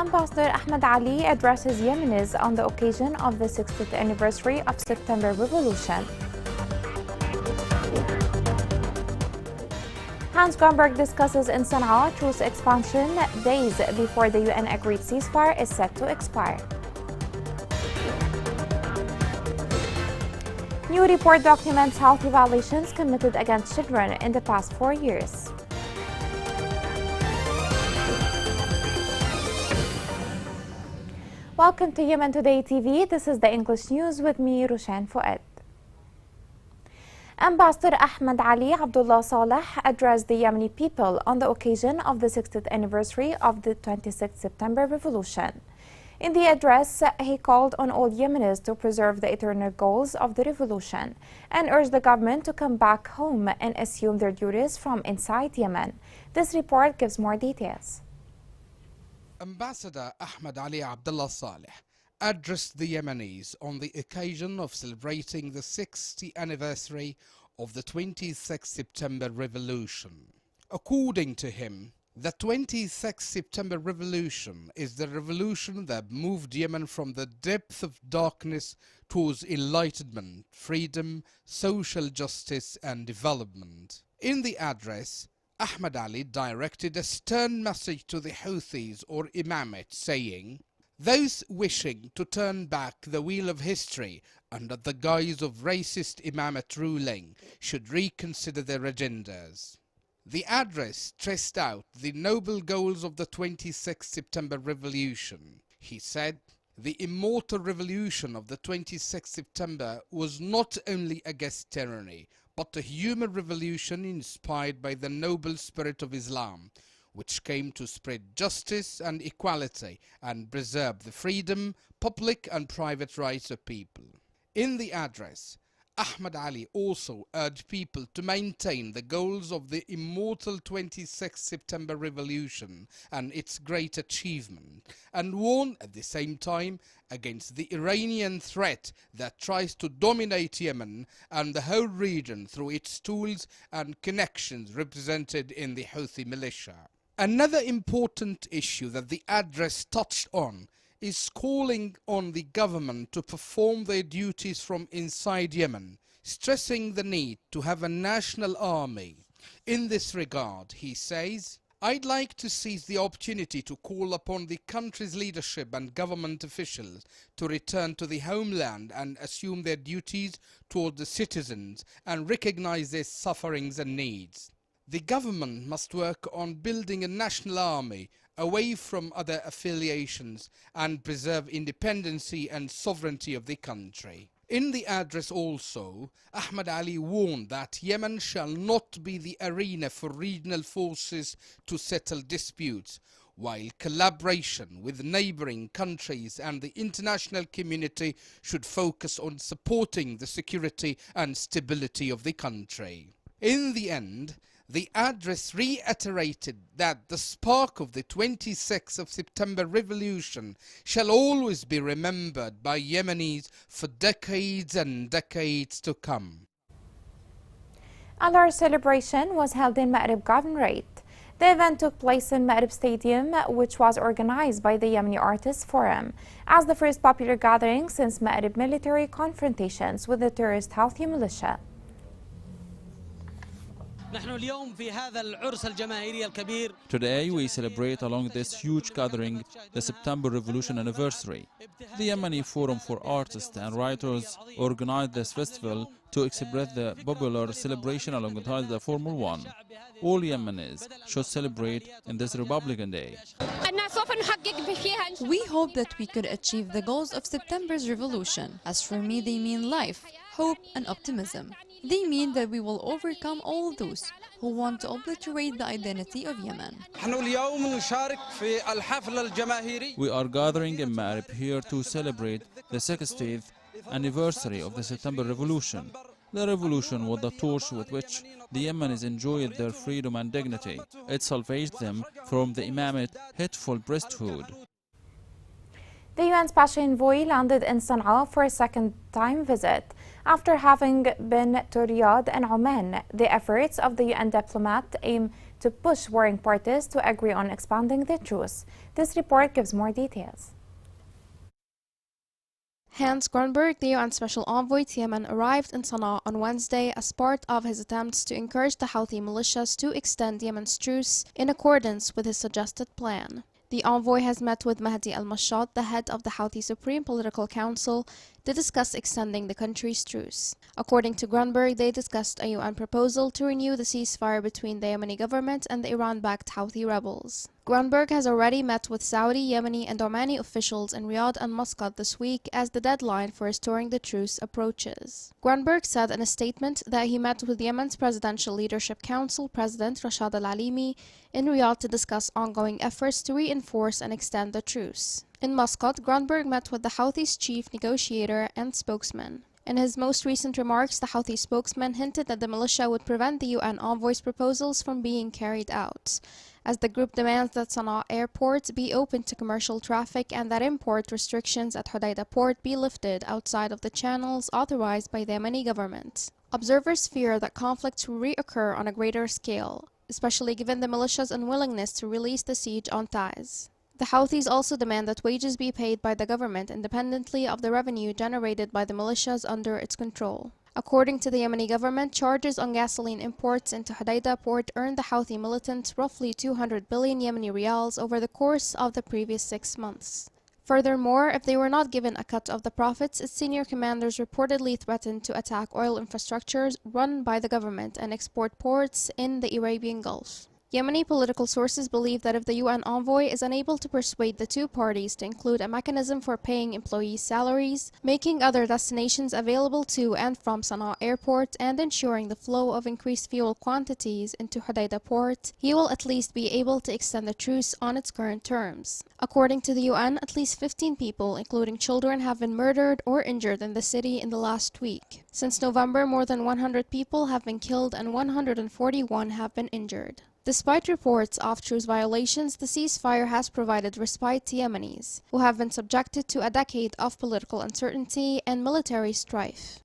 Ambassador Ahmed Ali addresses Yemenis on the occasion of the 60th anniversary of September Revolution. Hans Gromberg discusses in Sana'a truce expansion days before the UN agreed ceasefire is set to expire. New report documents healthy violations committed against children in the past 4 years. Welcome to Yemen Today TV. This is the English news with me, Rushan Fuad. Ambassador Ahmed Ali Abdullah Saleh addressed the Yemeni people on the occasion of the 60th anniversary of the 26th September Revolution. In the address, he called on all Yemenis to preserve the eternal goals of the revolution and urged the government to come back home and assume their duties from inside Yemen. This report gives more details. Ambassador Ahmed Ali Abdullah Saleh addressed the Yemenis on the occasion of celebrating the 60th anniversary of the 26th September Revolution. According to him, the 26th September Revolution is the revolution that moved Yemen from the depth of darkness towards enlightenment, freedom, social justice and development. In the address, Ahmed Ali directed a stern message to the Houthis or Imamate, saying, "Those wishing to turn back the wheel of history under the guise of racist Imamate ruling should reconsider their agendas." The address stressed out the noble goals of the 26th September Revolution. He said, "The immortal revolution of the 26th September was not only against tyranny, but a human revolution inspired by the noble spirit of Islam, which came to spread justice and equality and preserve the freedom, public and private rights of people." In the address, Ahmed Ali also urged people to maintain the goals of the immortal 26th September Revolution and its great achievement, and warned at the same time against the Iranian threat that tries to dominate Yemen and the whole region through its tools and connections represented in the Houthi militia. Another important issue that the address touched on is calling on the government to perform their duties from inside Yemen, stressing the need to have a national army. In this regard, he says, "I'd like to seize the opportunity to call upon the country's leadership and government officials to return to the homeland and assume their duties toward the citizens and recognize their sufferings and needs. The government must work on building a national army away from other affiliations and preserve independency and sovereignty of the country." In the address also, Ahmed Ali warned that Yemen shall not be the arena for regional forces to settle disputes, while collaboration with neighboring countries and the international community should focus on supporting the security and stability of the country. In the end, the address reiterated that the spark of the 26th of September Revolution shall always be remembered by Yemenis for decades and decades to come. A large celebration was held in Ma'rib Governorate. The event took place in Ma'rib Stadium, which was organized by the Yemeni Artists Forum, as the first popular gathering since Ma'rib military confrontations with the terrorist Houthi militia. Today we celebrate along this huge gathering the September Revolution anniversary. The Yemeni Forum for Artists and Writers organized this festival to express the popular celebration alongside the formal one. All Yemenis should celebrate in this Republican Day. We hope that we could achieve the goals of September's revolution. As for me, they mean life, hope and optimism. They mean that we will overcome all those who want to obliterate the identity of Yemen. We are gathering in Ma'rib here to celebrate the 60th anniversary of the September Revolution. The revolution was the torch with which the Yemenis enjoyed their freedom and dignity. It salvaged them from the Imamate hateful priesthood. The UN Special Envoy landed in Sana'a for a second-time visit. After having been to Riyadh and Oman, the efforts of the UN diplomat aim to push warring parties to agree on expanding the truce. This report gives more details. Hans Grunberg, the UN Special Envoy to Yemen, arrived in Sana'a on Wednesday as part of his attempts to encourage the Houthi militias to extend Yemen's truce in accordance with his suggested plan. The envoy has met with Mahdi al-Mashad, the head of the Houthi Supreme Political Council, to discuss extending the country's truce. According to Grunberg, they discussed a UN proposal to renew the ceasefire between the Yemeni government and the Iran-backed Houthi rebels. Grunberg has already met with Saudi, Yemeni, and Omani officials in Riyadh and Muscat this week as the deadline for restoring the truce approaches. Grunberg said in a statement that he met with Yemen's Presidential Leadership Council President Rashad al-Alimi in Riyadh to discuss ongoing efforts to reinforce and extend the truce. In Muscat, Grunberg met with the Houthis' chief negotiator and spokesman. In his most recent remarks, the Houthi spokesman hinted that the militia would prevent the UN envoy's proposals from being carried out, as the group demands that Sana'a airport be open to commercial traffic and that import restrictions at Hodeidah port be lifted outside of the channels authorized by the Yemeni government. Observers fear that conflicts will reoccur on a greater scale, especially given the militia's unwillingness to release the siege on Taiz. The Houthis also demand that wages be paid by the government independently of the revenue generated by the militias under its control. According to the Yemeni government, charges on gasoline imports into Hodeidah port earned the Houthi militants roughly 200 billion Yemeni riyals over the course of the previous 6 months. Furthermore, if they were not given a cut of the profits, its senior commanders reportedly threatened to attack oil infrastructures run by the government and export ports in the Arabian Gulf. Yemeni political sources believe that if the UN envoy is unable to persuade the two parties to include a mechanism for paying employees' salaries, making other destinations available to and from Sana'a airport, and ensuring the flow of increased fuel quantities into Hodeidah port, he will at least be able to extend the truce on its current terms. According to the UN, at least 15 people, including children, have been murdered or injured in the city in the last week. Since November, more than 100 people have been killed and 141 have been injured. Despite reports of truce violations, the ceasefire has provided respite to Yemenis, who have been subjected to a decade of political uncertainty and military strife.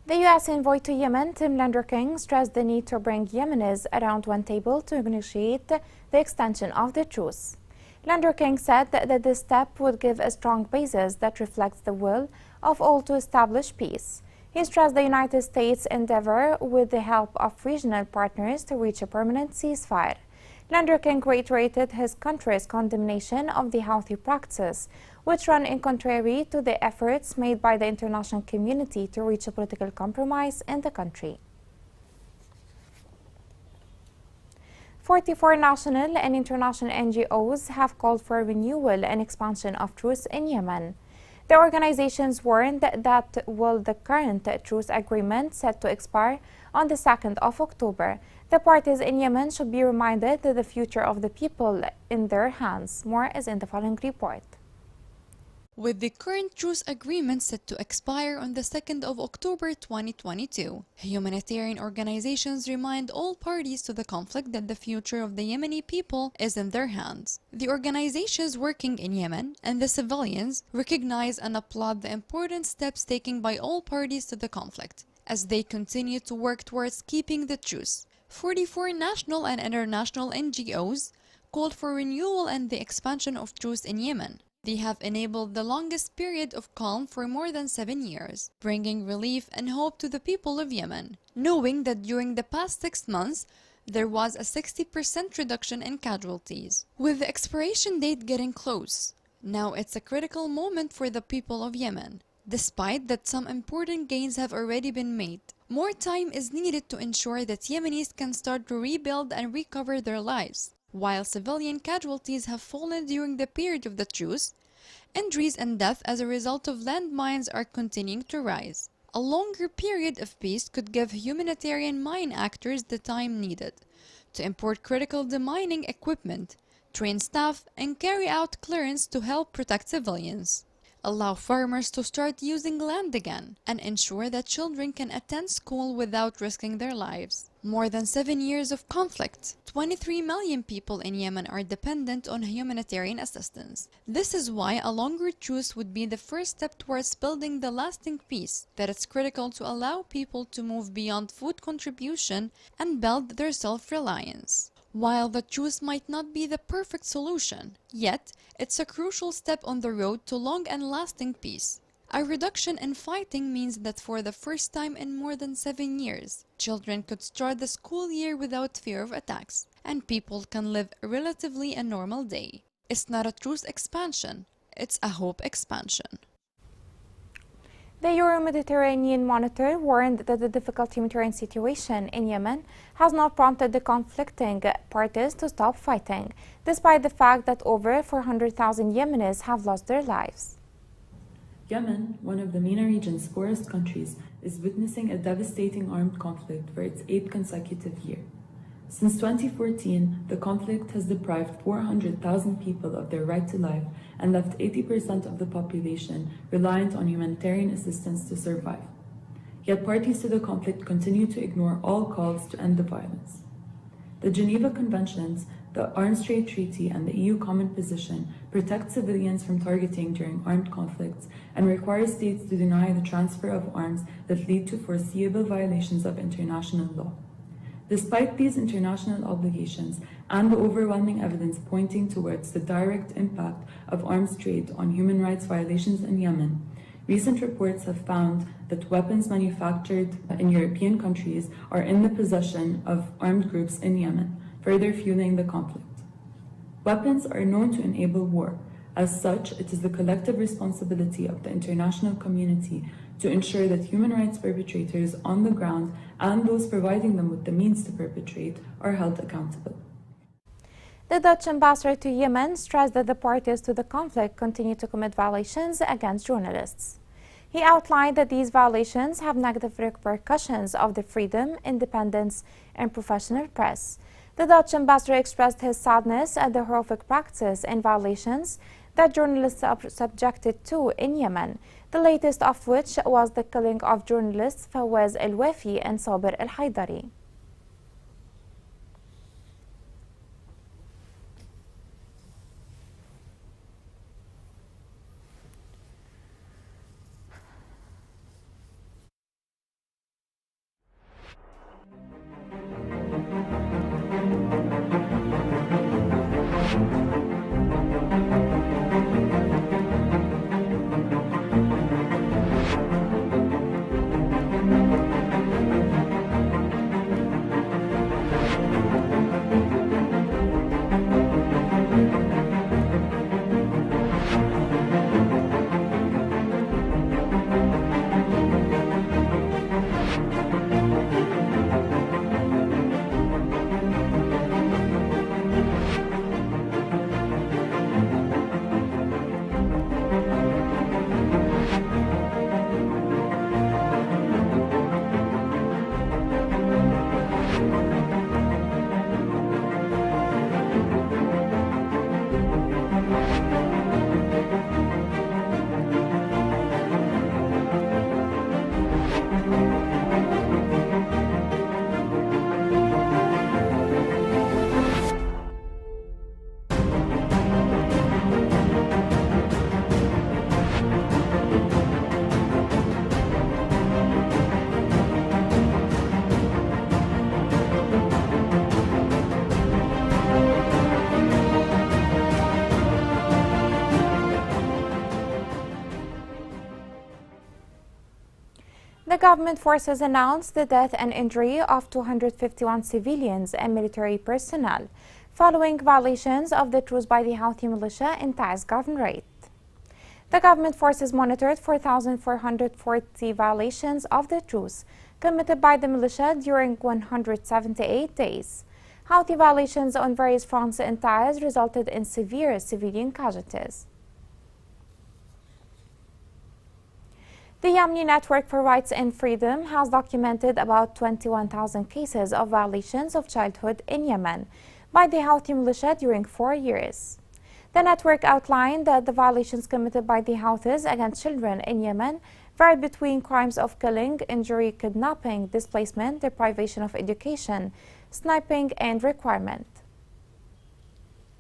The U.S. envoy to Yemen, Tim Lenderking, stressed the need to bring Yemenis around one table to negotiate the extension of the truce. Lenderking said that this step would give a strong basis that reflects the will of all to establish peace. He stressed the United States' endeavor with the help of regional partners to reach a permanent ceasefire. Lenderking reiterated his country's condemnation of the Houthi practices, which run in contrary to the efforts made by the international community to reach a political compromise in the country. 44 national and international NGOs have called for renewal and expansion of truce in Yemen. The organizations warned that while the current truce agreement set to expire on the 2nd of October, the parties in Yemen should be reminded that the future of the people in their hands. More is in the following report. With the current truce agreement set to expire on the 2nd of October 2022, humanitarian organizations remind all parties to the conflict that the future of the Yemeni people is in their hands. The organizations working in Yemen and the civilians recognize and applaud the important steps taken by all parties to the conflict, as they continue to work towards keeping the truce. 44 national and international NGOs called for renewal and the expansion of truce in Yemen. They have enabled the longest period of calm for more than 7 years, bringing relief and hope to the people of Yemen, knowing that during the past 6 months, there was a 60% reduction in casualties. With the expiration date getting close, now it's a critical moment for the people of Yemen. Despite that some important gains have already been made, more time is needed to ensure that Yemenis can start to rebuild and recover their lives. While civilian casualties have fallen during the period of the truce, injuries and death as a result of landmines are continuing to rise. A longer period of peace could give humanitarian mine actors the time needed to import critical demining equipment, train staff, and carry out clearance to help protect civilians. allow farmers to start using land again, and ensure that children can attend school without risking their lives. More than 7 years of conflict. 23 million people in Yemen are dependent on humanitarian assistance. This is why a longer truce would be the first step towards building the lasting peace that is critical to allow people to move beyond food contribution and build their self-reliance. While the truce might not be the perfect solution, yet it's a crucial step on the road to long and lasting peace. A reduction in fighting means that for the first time in more than 7 years, children could start the school year without fear of attacks, and people can live relatively a normal day. It's not a truce expansion, it's a hope expansion. The Euro-Mediterranean Monitor warned that the difficult humanitarian situation in Yemen has not prompted the conflicting parties to stop fighting, despite the fact that over 400,000 Yemenis have lost their lives. Yemen, one of the MENA region's poorest countries, is witnessing a devastating armed conflict for its 8th consecutive year. Since 2014, the conflict has deprived 400,000 people of their right to life and left 80% of the population reliant on humanitarian assistance to survive. Yet parties to the conflict continue to ignore all calls to end the violence. The Geneva Conventions, the Arms Trade Treaty, and the EU Common Position protect civilians from targeting during armed conflicts and require states to deny the transfer of arms that lead to foreseeable violations of international law. Despite these international obligations and the overwhelming evidence pointing towards the direct impact of arms trade on human rights violations in Yemen, recent reports have found that weapons manufactured in European countries are in the possession of armed groups in Yemen, further fueling the conflict. Weapons are known to enable war. As such, it is the collective responsibility of the international community to ensure that human rights perpetrators on the ground and those providing them with the means to perpetrate are held accountable. The Dutch ambassador to Yemen stressed that the parties to the conflict continue to commit violations against journalists. He outlined that these violations have negative repercussions of the freedom, independence, and professional press. The Dutch ambassador expressed his sadness at the horrific practices and violations that journalists are subjected to in Yemen, the latest of which was the killing of journalists Fawaz El-Wafi and Sabir El-Haidari. The government forces announced the death and injury of 251 civilians and military personnel following violations of the truce by the Houthi militia in Taiz Governorate. The government forces monitored 4,440 violations of the truce committed by the militia during 178 days. Houthi violations on various fronts in Taiz resulted in severe civilian casualties. The Yemeni Network for Rights and Freedom has documented about 21,000 cases of violations of childhood in Yemen by the Houthi militia during 4 years. The network outlined that the violations committed by the Houthis against children in Yemen varied between crimes of killing, injury, kidnapping, displacement, deprivation of education, sniping, and requirement.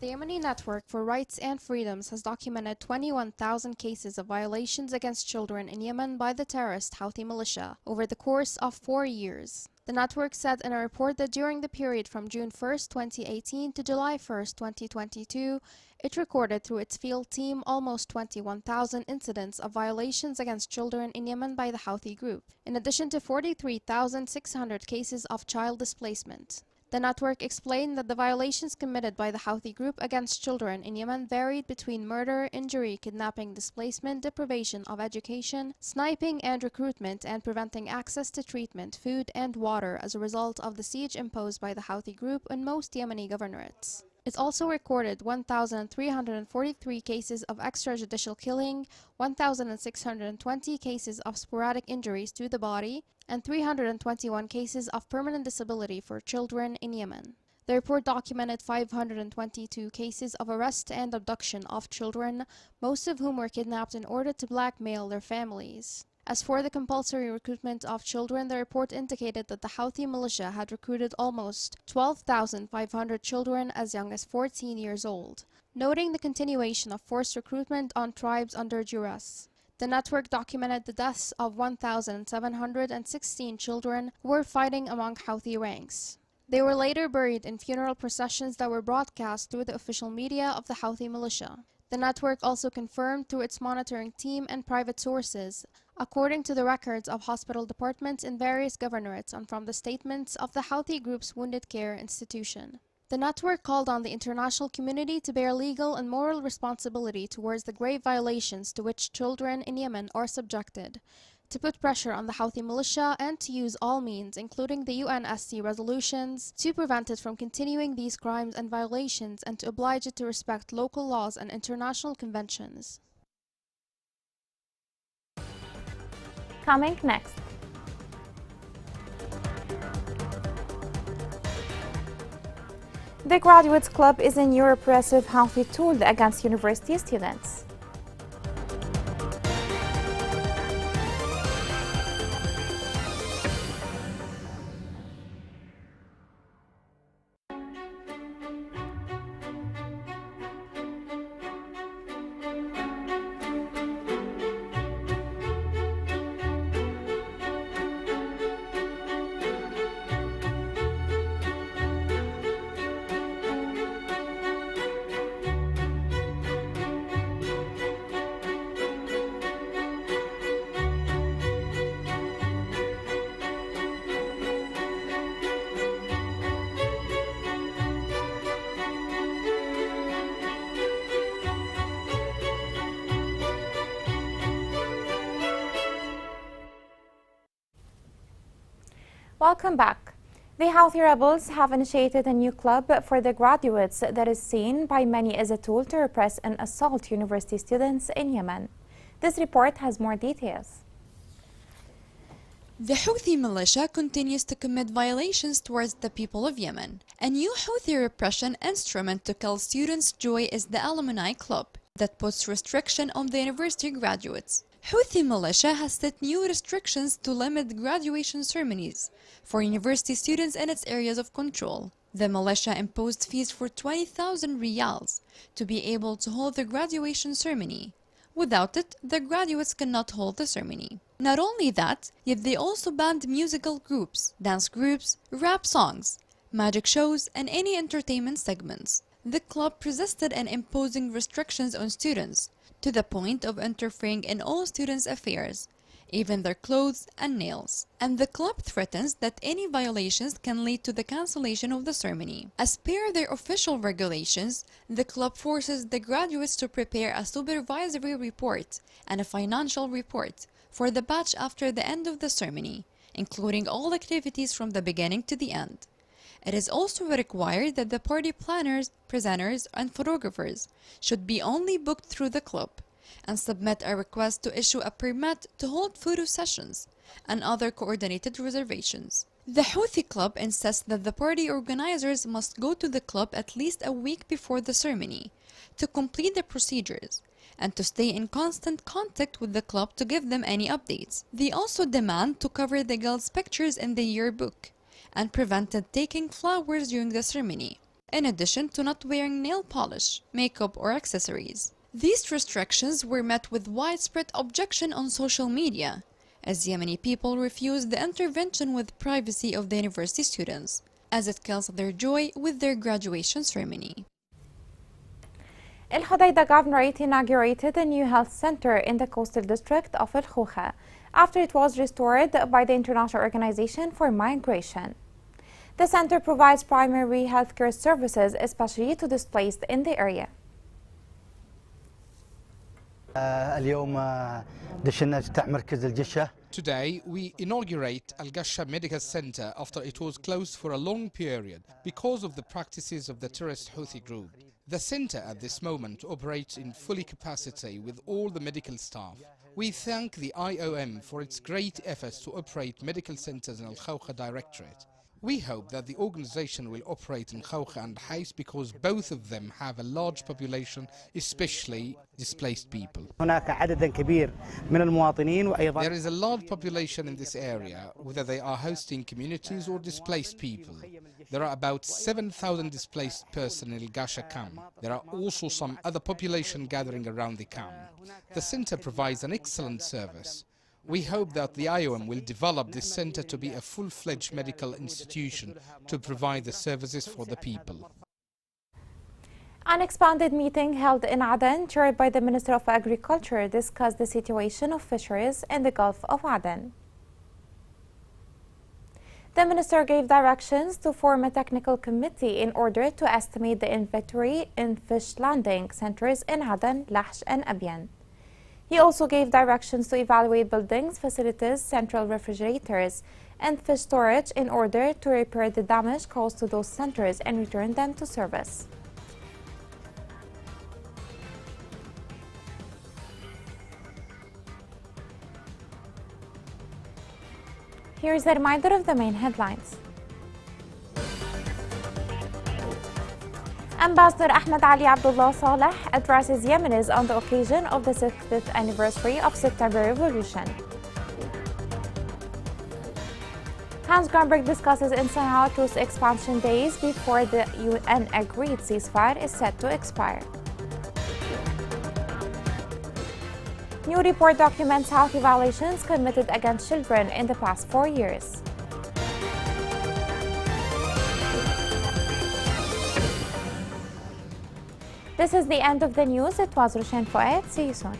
The Yemeni Network for Rights and Freedoms has documented 21,000 cases of violations against children in Yemen by the terrorist Houthi militia over the course of 4 years. The network said in a report that during the period from June 1, 2018 to July 1, 2022, it recorded through its field team almost 21,000 incidents of violations against children in Yemen by the Houthi group, in addition to 43,600 cases of child displacement. The network explained that the violations committed by the Houthi group against children in Yemen varied between murder, injury, kidnapping, displacement, deprivation of education, sniping and recruitment, and preventing access to treatment, food, and water as a result of the siege imposed by the Houthi group on most Yemeni governorates. It also recorded 1,343 cases of extrajudicial killing, 1,620 cases of sporadic injuries to the body, and 321 cases of permanent disability for children in Yemen. The report documented 522 cases of arrest and abduction of children, most of whom were kidnapped in order to blackmail their families. As for the compulsory recruitment of children, the report indicated that the Houthi militia had recruited almost 12,500 children as young as 14 years old, noting the continuation of forced recruitment on tribes under duress. The network documented the deaths of 1,716 children who were fighting among Houthi ranks. They were later buried in funeral processions that were broadcast through the official media of the Houthi militia. The network also confirmed through its monitoring team and private sources, according to the records of hospital departments in various governorates and from the statements of the Houthi group's wounded care institution. The network called on the international community to bear legal and moral responsibility towards the grave violations to which children in Yemen are subjected, to put pressure on the Houthi militia, and to use all means, including the UNSC resolutions, to prevent it from continuing these crimes and violations, and to oblige it to respect local laws and international conventions. Coming next. The Graduates Club is a new repressive Houthi tool against university students. Welcome back. The Houthi rebels have initiated a new club for the graduates that is seen by many as a tool to repress and assault university students in Yemen. This report has more details. The Houthi militia continues to commit violations towards the people of Yemen. A new Houthi repression instrument to kill students' joy is the Alumni Club that puts restriction on the university graduates. Houthi militia has set new restrictions to limit graduation ceremonies for university students in its areas of control. The militia imposed fees for 20,000 riyals to be able to hold the graduation ceremony. Without it, the graduates cannot hold the ceremony. Not only that, yet they also banned musical groups, dance groups, rap songs, magic shows, and any entertainment segments. The club persisted in imposing restrictions on students, to the point of interfering in all students' affairs, even their clothes and nails. And the club threatens that any violations can lead to the cancellation of the ceremony. As per their official regulations, the club forces the graduates to prepare a supervisory report and a financial report for the batch after the end of the ceremony, including all activities from the beginning to the end. It is also required that the party planners, presenters, and photographers should be only booked through the club and submit a request to issue a permit to hold photo sessions and other coordinated reservations. The Houthi club insists that the party organizers must go to the club at least a week before the ceremony to complete the procedures and to stay in constant contact with the club to give them any updates. They also demand to cover the girls' pictures in the yearbook and prevented taking flowers during the ceremony, in addition to not wearing nail polish, makeup or accessories. These restrictions were met with widespread objection on social media, as Yemeni people refused the intervention with privacy of the university students, as it kills their joy with their graduation ceremony. El Hodeida Governorate inaugurated a new health center in the coastal district of El Khoukha after it was restored by the International Organization for Migration. The center provides primary healthcare services, especially to displaced in the area. Today, we inaugurate Al Gasha Medical Center after it was closed for a long period because of the practices of the terrorist Houthi group. The center at this moment operates in full capacity with all the medical staff. We thank the IOM for its great efforts to operate medical centers in Al Khoukha Directorate. We hope that the organization will operate in Khoukha and Hais because both of them have a large population, especially displaced people. There is a large population in this area, whether they are hosting communities or displaced people. There are about 7,000 displaced persons in Al Gasha camp. There are also some other population gathering around the camp. The center provides an excellent service. We hope that the IOM will develop this center to be a full-fledged medical institution to provide the services for the people. An expanded meeting held in Aden, chaired by the Minister of Agriculture, discussed the situation of fisheries in the Gulf of Aden. The minister gave directions to form a technical committee in order to estimate the inventory in fish landing centers in Aden, Lahj and Abyan. He also gave directions to evaluate buildings, facilities, central refrigerators, and fish storage in order to repair the damage caused to those centers and return them to service. Here's a reminder of the main headlines. Ambassador Ahmed Ali Abdullah Saleh addresses Yemenis on the occasion of the 60th anniversary of September Revolution. Hans Grunberg discusses in Sana'a truce expansion days before the UN agreed ceasefire is set to expire. New report documents Houthi violations committed against children in the past 4 years. This is the end of the news. It was Roshan Fouad. See you soon.